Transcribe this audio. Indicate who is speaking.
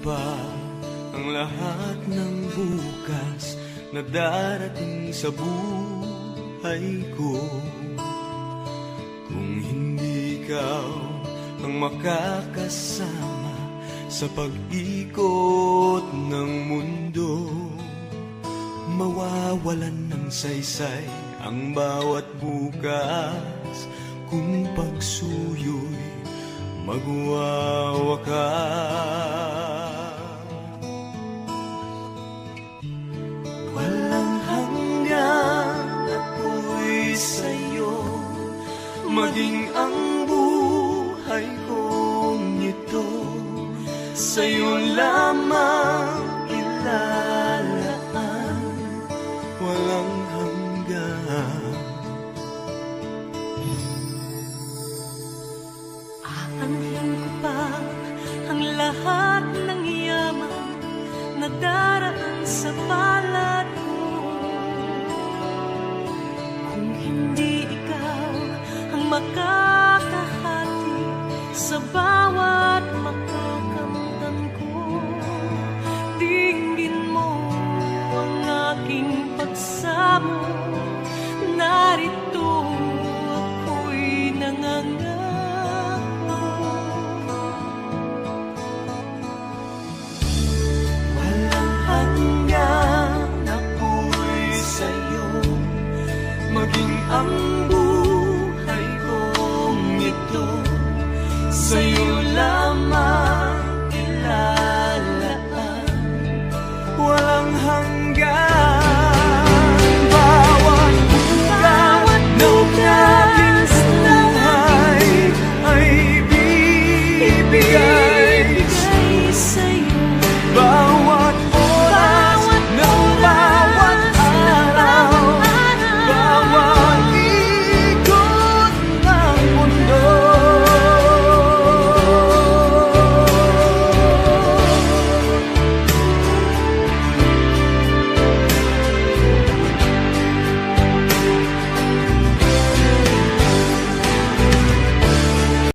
Speaker 1: pa ang lahat ng bukas na darating sa buhay ko. Kung hindi ikaw ang makakasama sa pag-ikot ng mundo, mawawalan ng saysay ang bawat bukas kung pagsuyo'y magwawakas. Walang hanggan ako'y sa'yo, maging ang buhay kong ito sa'yo lamang ilalaan. Walang hanggan.
Speaker 2: Aanhin ko pa ang lahat ng yaman na daraan sa palad ko. Kung hindi ikaw ang makakahati sa bawat makakamtan ko, dinggin mo ang aking pagsamo. Narito ako'y nangangako.
Speaker 1: Walang hanggan ako'y sa'yo, maging ang buhay kong ito sa'yo